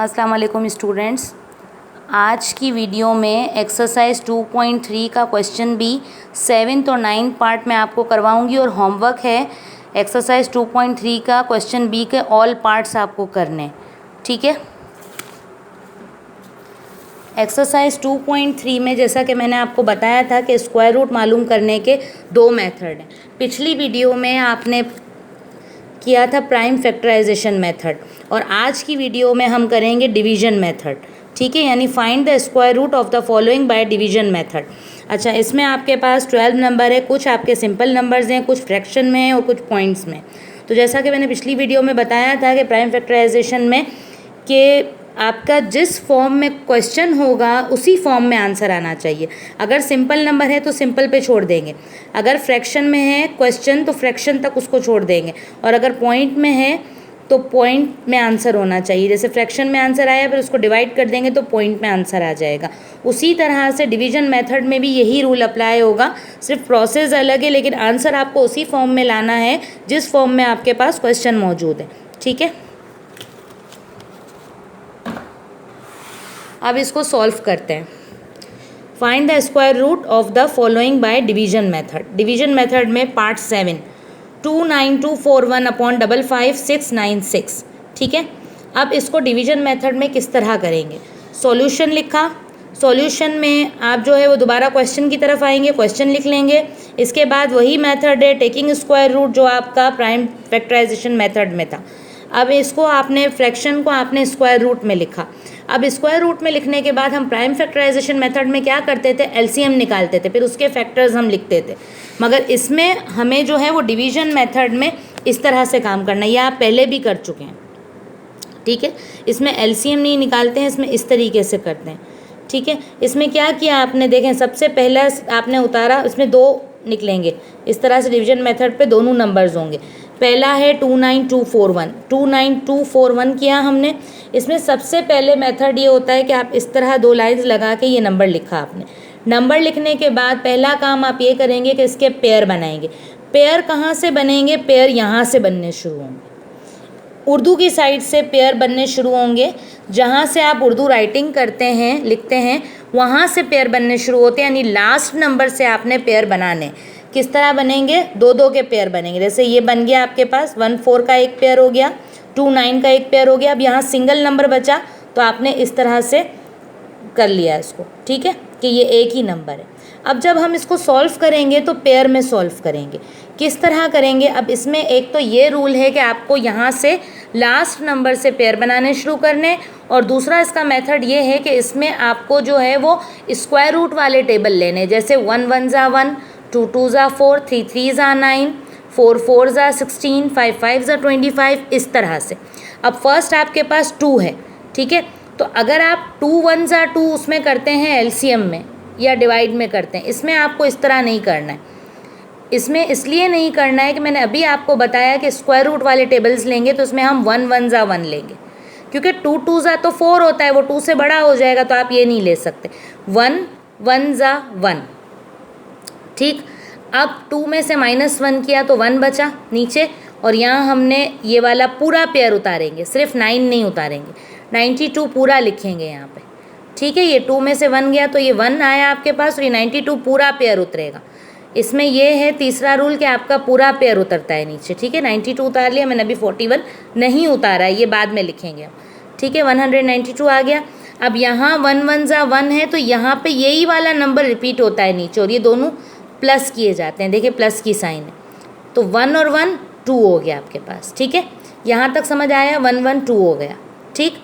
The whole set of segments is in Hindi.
अस्सलाम वालेकुम स्टूडेंट्स। आज की वीडियो में एक्सरसाइज 2.3 का क्वेश्चन बी 7th और 9th पार्ट में आपको करवाऊंगी और होमवर्क है एक्सरसाइज 2.3 का क्वेश्चन बी के ऑल पार्ट्स आपको करने, ठीक है। एक्सरसाइज 2.3 में जैसा कि मैंने आपको बताया था कि स्क्वायर रूट मालूम करने के दो मेथड हैं। पिछली वीडियो में आपने किया था प्राइम फैक्टराइजेशन मेथड और आज की वीडियो में हम करेंगे डिवीजन मेथड, ठीक है, यानी find the square root of the following by division method. अच्छा, इसमें आपके पास 12 नंबर है, कुछ आपके सिंपल नंबर्स हैं, कुछ फ्रैक्शन में हैं और कुछ पॉइंट्स में। तो जैसा कि मैंने पिछली वीडियो में बताया था कि प्राइम फैक्टराइजेशन में कि आपका जिस फॉर्म में क्वेश्चन होगा उसी फॉर्म में आंसर आना चाहिए। अगर सिंपल नंबर है तो सिंपल पे छोड़ देंगे, अगर फ्रैक्शन में है क्वेश्चन तो फ्रैक्शन तक उसको छोड़ देंगे, और अगर पॉइंट में है तो पॉइंट में आंसर होना चाहिए। जैसे फ्रैक्शन में आंसर आया फिर उसको डिवाइड कर देंगे तो पॉइंट में आंसर आ जाएगा। उसी तरह से डिवीजन मेथड में भी यही रूल अप्लाई होगा, सिर्फ प्रोसेस अलग है लेकिन आंसर आपको उसी फॉर्म में लाना है जिस फॉर्म में आपके पास क्वेश्चन मौजूद है, ठीक है। अब इसको सॉल्व करते हैं। Find the square root of the following by division method. Division method में पार्ट 7 29241 अपॉन 55696, ठीक है। अब इसको डिवीजन मेथड में किस तरह करेंगे, सॉल्यूशन लिखा, सॉल्यूशन में आप जो है वो दोबारा क्वेश्चन की तरफ आएंगे, क्वेश्चन लिख लेंगे। इसके बाद वही मेथड है टेकिंग स्क्वायर रूट जो आपका प्राइम फैक्टराइजेशन मेथड में था। अब इसको आपने फ्रैक्शन को आपने स्क्वायर रूट में लिखा। अब स्क्वायर रूट में लिखने के बाद हम प्राइम फैक्टराइजेशन मेथड में क्या करते थे, एलसीएम निकालते थे, फिर उसके फैक्टर्स हम लिखते थे। मगर इसमें हमें जो है वो डिवीजन मेथड में इस तरह से काम करना है, ये आप पहले भी कर चुके हैं, ठीक है। इसमें एलसीएम नहीं निकालते हैं, इसमें इस तरीके से करते हैं, ठीक है। इसमें क्या किया आपने, देखें सबसे पहला आपने उतारा, इसमें दो निकलेंगे, इस तरह से डिवीजन मेथड पे दोनों नंबर्स होंगे। पहला है 29241, 29241 किया हमने। इसमें सबसे पहले मेथड ये होता है कि आप इस तरह दो लाइंस लगा के ये नंबर लिखा आपने। नंबर लिखने के बाद पहला काम आप ये करेंगे कि इसके पेयर बनाएंगे। पेयर कहाँ से बनेंगे, पेयर यहाँ से बनने शुरू होंगे, उर्दू की साइड से पेयर बनने शुरू होंगे। जहाँ से आप उर्दू राइटिंग करते हैं, लिखते हैं, वहाँ से पेयर बनने शुरू होते हैं, यानी लास्ट नंबर से आपने पेयर बनाने। किस तरह बनेंगे, दो दो के पेयर बनेंगे। जैसे ये बन गया आपके पास 14 का एक पेयर हो गया, 29 का एक पेयर हो गया। अब यहाँ सिंगल नंबर बचा तो आपने इस तरह से कर लिया इसको, ठीक है, कि ये एक ही नंबर है। अब जब हम इसको सॉल्व करेंगे तो पेयर में सॉल्व करेंगे। किस तरह करेंगे, अब इसमें एक तो ये रूल है कि आपको यहाँ से लास्ट नंबर से पेयर बनाने शुरू करने, और दूसरा इसका मेथड ये है कि इसमें आपको जो है वो स्क्वायर रूट वाले टेबल लेने। जैसे 1 1 ज़ा 1, 2 2 ज़ा 4, 3 3 ज़ा 9, 4 4 ज़ा 16, 5 5 ज़ा 25, इस तरह से। अब फर्स्ट आपके पास 2 है, ठीक है, तो अगर आप 2 1 ज़ा 2 उसमें करते हैं एलसीएम में या डिवाइड में करते हैं, इसमें आपको इस तरह नहीं करना है। इसमें इसलिए नहीं करना है कि मैंने अभी आपको बताया कि स्क्वायर रूट वाले टेबल्स लेंगे तो इसमें हम 1 1 ज़ा 1 लेंगे, क्योंकि 2 2 ज़ा तो 4 होता है, वो 2 से बड़ा हो जाएगा, तो आप ये नहीं ले सकते। 1 1 ज़ा 1, ठीक। अब 2 में से -1 किया तो 1 बचा नीचे, और यहाँ हमने ये वाला पूरा पेयर उतारेंगे, सिर्फ 9 नहीं उतारेंगे, 92 पूरा लिखेंगे यहाँ पे, ठीक है। ये 2 में से 1 गया तो ये 1 आया आपके पास, और ये 92 पूरा पेयर उतरेगा। इसमें ये है तीसरा रूल कि आपका पूरा पेयर उतरता है नीचे, ठीक है। 92 उतार लिया मैंने, अभी 41 नहीं उतारा है, ये बाद में लिखेंगे हम, ठीक है। 192 आ गया। अब यहाँ 1 1 ज़ा 1 है तो यहाँ पे यही वाला नंबर रिपीट होता है नीचे, और ये दोनों प्लस किए जाते हैं, देखिए प्लस की साइन है, तो 1 और 1 2 हो गया आपके पास, ठीक है। यहाँ तक समझ आया, 1 1 2 हो गया, ठीक।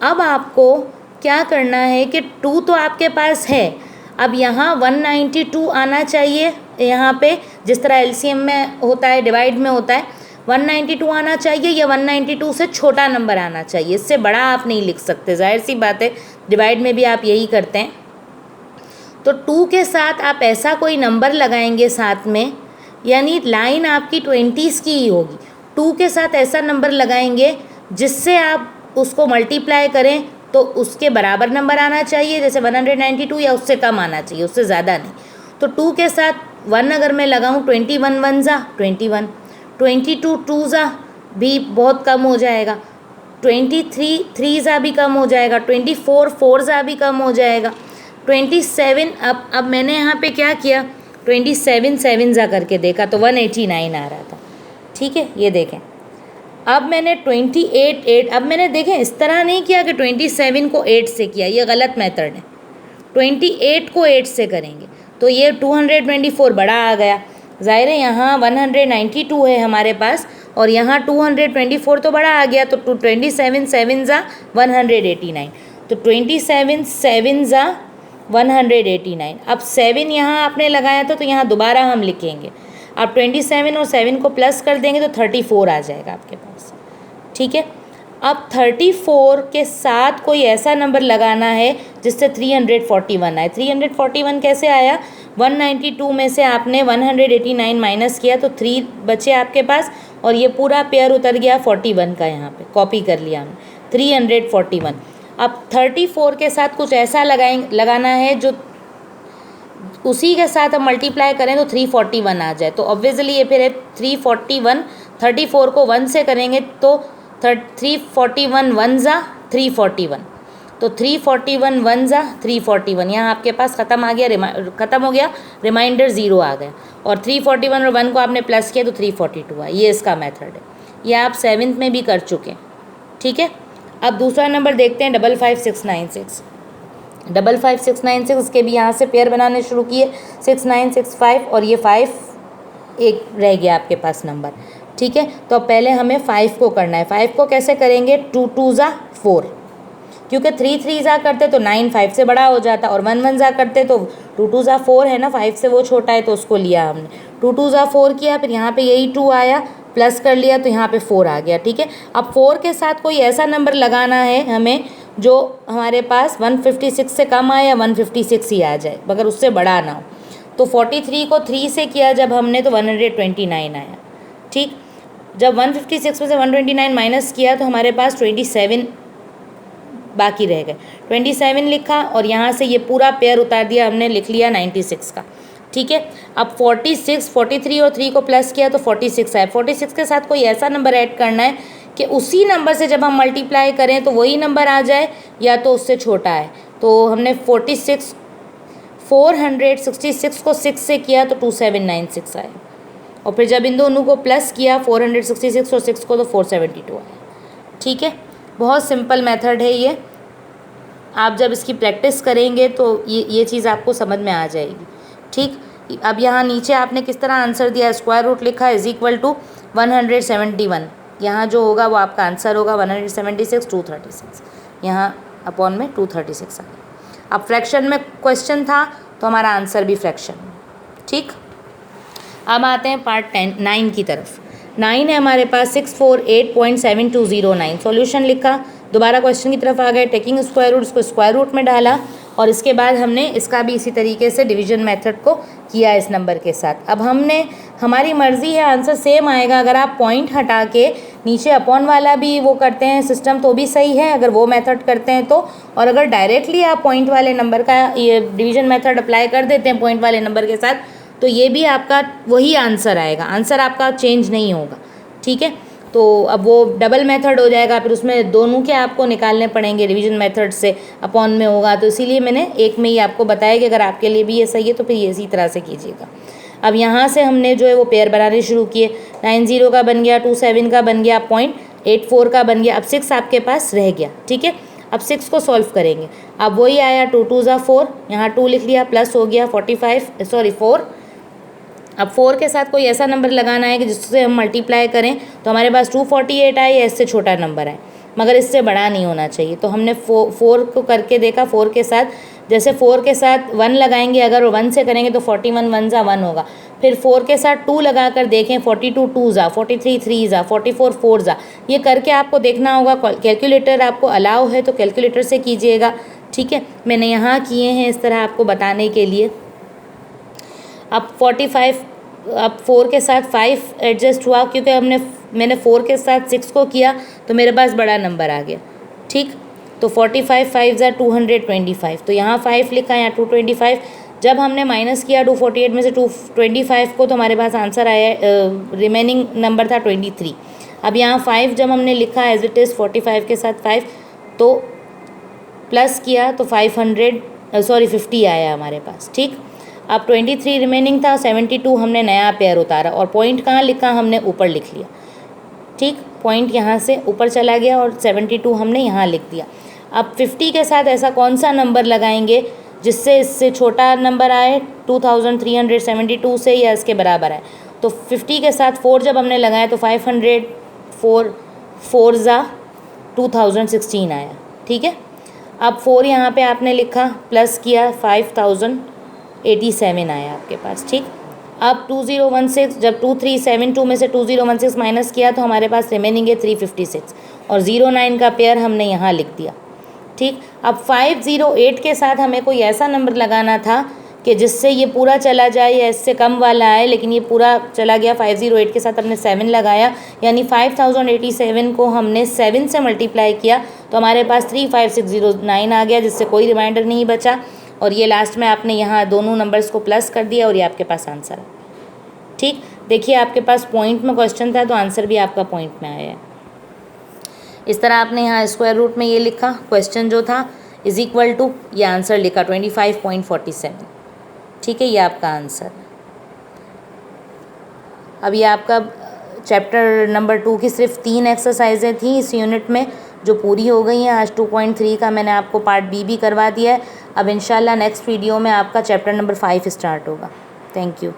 अब आपको क्या करना है कि 2 तो आपके पास है, अब यहाँ 192 आना चाहिए, यहाँ पे जिस तरह एलसीएम में होता है, डिवाइड में होता है, 192 आना चाहिए, या 192 से छोटा नंबर आना चाहिए, इससे बड़ा आप नहीं लिख सकते, जाहिर सी बात है, डिवाइड में भी आप यही करते हैं। तो 2 के साथ आप ऐसा कोई नंबर लगाएंगे साथ में, यानी लाइन आपकी 20s की ही होगी। 2 के साथ ऐसा नंबर लगाएंगे जिससे आप उसको मल्टीप्लाई करें तो उसके बराबर नंबर आना चाहिए, जैसे 192 या उससे कम आना चाहिए, उससे ज़्यादा नहीं। तो 2 के साथ 1 अगर मैं लगाऊं, 21 1 ज़ा 21, 22 2 ज़ा भी बहुत कम हो जाएगा, 23 3 ज़ा भी कम हो जाएगा, 24 4 ज़ा भी कम हो जाएगा, 27 अब मैंने यहाँ पे क्या किया, 27 7 ज़ा करके देखा तो 189 आ रहा था। ठीक है, ये देखें। अब मैंने 28 8, अब मैंने देखें इस तरह नहीं किया कि 27 को 8 से किया, ये गलत मेथड है। 28 को 8 से करेंगे तो ये 224 बड़ा आ गया। ज़ाहिर है यहाँ 192 है हमारे पास और यहाँ 224 तो बड़ा आ गया, तो 27 7 ज़ा 189, तो 27 7 ज़ा 189। अब 7 यहाँ आपने लगाया था तो यहाँ दोबारा हम लिखेंगे। अब 27 और 7 को प्लस कर देंगे तो 34 आ जाएगा आपके पास। ठीक है, अब 34 के साथ कोई ऐसा नंबर लगाना है जिससे 341 आए। 341 कैसे आया, 192 में से आपने 189 माइनस किया तो 3 बचे आपके पास और ये पूरा पेयर उतर गया 41 का, यहाँ पे कॉपी कर लिया हमने 341। अब 34 के साथ कुछ ऐसा लगाना है जो उसी के साथ हम मल्टीप्लाई करें तो 341 आ जाए। तो ऑब्वियसली ये फिर है 341, 34 को 1 से करेंगे तो 341 1 ज़ा 341, तो 341 1 ज़ा 341, यहाँ आपके पास ख़त्म आ गया, ख़त्म हो गया, रिमाइंडर 0 आ गया और 341 और 1 को आपने प्लस किया तो 342 है। ये इसका मेथड है, ये आप 7th में भी कर चुके हैं। ठीक है, अब दूसरा नंबर देखते हैं 55696। 55696 उसके भी यहाँ से पेयर बनाने शुरू किए 6965 और ये 5 एक रह गया आपके पास नंबर। ठीक है, तो अब पहले हमें 5 को करना है। 5 को कैसे करेंगे, 2 2 ज़ा 4, क्योंकि 3 3 ज़ा करते तो 9 5 से बड़ा हो जाता और 1 1 ज़ा करते तो 2 2 ज़ा 4 है ना, 5 से वो छोटा है तो उसको लिया हमने। 2 2 ज़ा 4 किया, फिर यहाँ पे यही 2 आया, प्लस कर लिया तो यहाँ पे 4 आ गया। ठीक है, अब 4 के साथ कोई ऐसा नंबर लगाना है हमें जो हमारे पास 156 से कम आए या 156 ही आ जाए मगर उससे बड़ा ना हो। तो 43 को 3 से किया जब हमने तो 129 आया। ठीक, जब 156 में से 129 माइनस किया तो हमारे पास 27 बाकी रह गए। 27 लिखा और यहाँ से ये पूरा पेयर उतार दिया हमने, लिख लिया 96 का। ठीक है, अब 46 43 और 3 को प्लस किया तो 46 आया। 46 के साथ कोई ऐसा नंबर ऐड करना है कि उसी नंबर से जब हम मल्टीप्लाई करें तो वही नंबर आ जाए या तो उससे छोटा है। तो हमने 466 को 6 से किया तो 2796 आया और फिर जब इन दोनों को प्लस किया 466 और 6 को तो 472 आया। ठीक है, बहुत सिंपल मेथड है ये, आप जब इसकी प्रैक्टिस करेंगे तो ये चीज़ आपको समझ में आ जाएगी। ठीक, अब यहाँ नीचे आपने किस तरह आंसर दिया, स्क्वायर रूट लिखा इज इक्वल टू 171, यहाँ जो होगा वो आपका आंसर होगा 176 236, यहाँ अपॉन में 236 आ गया। अब फ्रैक्शन में क्वेश्चन था तो हमारा आंसर भी फ्रैक्शन में। ठीक, अब आते हैं पार्ट 9 की तरफ। 9 है हमारे पास 648.7209। सॉल्यूशन लिखा, दोबारा क्वेश्चन की तरफ आ गए, टेकिंग स्क्वायर रूट, इसको स्क्वायर रूट में डाला और इसके बाद हमने इसका भी इसी तरीके से डिवीजन मेथड को किया इस नंबर के साथ। अब हमारी मर्ज़ी है, आंसर सेम आएगा। अगर आप पॉइंट हटा के नीचे अपॉन वाला भी वो करते हैं सिस्टम तो भी सही है, अगर वो मेथड करते हैं तो, और अगर डायरेक्टली आप पॉइंट वाले नंबर का ये डिवीजन मेथड अप्लाई कर देते हैं पॉइंट वाले नंबर के साथ तो ये भी आपका वही आंसर आएगा, आंसर आपका चेंज नहीं होगा। ठीक है, तो अब वो डबल मेथड हो जाएगा, फिर उसमें दोनों के आपको निकालने पड़ेंगे डिवीजन मेथड से, अपॉन में होगा, तो इसीलिए मैंने एक में ही आपको बताया कि अगर आपके लिए भी ये सही है तो फिर ये इसी तरह से कीजिएगा। अब यहाँ से हमने जो है वो पेयर बनाने शुरू किए, 90 का बन गया, 27 का बन गया, 0.84 का बन गया, अब 6 आपके पास रह गया। ठीक है, अब 6 को सॉल्व करेंगे, अब वही आया 2 2 ज़ा 4, यहाँ 2 लिख लिया, प्लस हो गया 4। अब 4 के साथ कोई ऐसा नंबर लगाना है कि जिससे हम मल्टीप्लाई करें तो हमारे पास 248 आए या इससे छोटा नंबर आए, मगर इससे बड़ा नहीं होना चाहिए। तो हमने 4 को करके देखा, 4 के साथ जैसे 4 के साथ 1 लगाएंगे, अगर 1 से करेंगे तो 41 1 ज़ा 1 होगा, फिर 4 के साथ 2 लगा कर देखें, 42 2 ज़ा, 43 3 ज़ा, 44 4 ज़ा, ये करके आपको देखना होगा। कैलकुलेटर आपको अलाउ है तो कैलकुलेटर से कीजिएगा। ठीक है, मैंने यहाँ किए हैं इस तरह आपको बताने के लिए। अब 45, अब 4 के साथ 5 एडजस्ट हुआ क्योंकि मैंने 4 के साथ 6 को किया तो मेरे पास बड़ा नंबर आ गया। ठीक, तो 45 5 ज़ा 225, तो यहाँ 5 लिखा, यहाँ 225। जब हमने माइनस किया 248 में से 225 को तो हमारे पास आंसर आया, रिमेनिंग नंबर था 23। अब यहाँ 5 जब हमने लिखा एज इट इज़ 45 के साथ 5 तो प्लस किया तो 50 आया हमारे पास। ठीक, अब 23 रिमेनिंग था, 72 हमने नया पेयर उतारा और पॉइंट कहाँ लिखा, हमने ऊपर लिख लिया। ठीक, पॉइंट यहाँ से ऊपर चला गया और 72 हमने यहाँ लिख दिया। अब 50 के साथ ऐसा कौन सा नंबर लगाएंगे जिससे इससे छोटा नंबर आए 2372 से या इसके बराबर आए। तो 50 के साथ 4 जब हमने लगाया तो 500 4 ज़ा 2016 आया। ठीक है, अब 4 यहाँ पे आपने लिखा, प्लस किया 5087 आया आपके पास। ठीक, अब 2016 जब 2372 में से 2016 माइनस किया तो हमारे पास रिमेनिंग है 356 और 09 का पेयर हमने यहाँ लिख दिया। ठीक, अब 508 के साथ हमें कोई ऐसा नंबर लगाना था कि जिससे ये पूरा चला जाए या इससे कम वाला आए, लेकिन ये पूरा चला गया। 508 के साथ हमने 7 लगाया, यानी 5087 को हमने 7 से मल्टीप्लाई किया तो हमारे पास 35609 आ गया, जिससे कोई रिमाइंडर नहीं बचा। और ये लास्ट में आपने यहाँ दोनों नंबर्स को प्लस कर दिया और ये आपके पास आंसर है। ठीक, देखिए आपके पास पॉइंट में क्वेश्चन था तो आंसर भी आपका पॉइंट में आया है। इस तरह आपने यहाँ स्क्वायर रूट में ये लिखा, क्वेश्चन जो था इज इक्वल टू, ये आंसर लिखा 25.47। ठीक है, ये आपका आंसर। अब ये आपका चैप्टर नंबर 2 की सिर्फ 3 एक्सरसाइजें थी इस यूनिट में जो पूरी हो गई हैं। आज 2.3 का मैंने आपको पार्ट बी भी करवा दिया है। अब इंशाल्लाह नेक्स्ट वीडियो में आपका चैप्टर नंबर 5 स्टार्ट होगा। Thank you.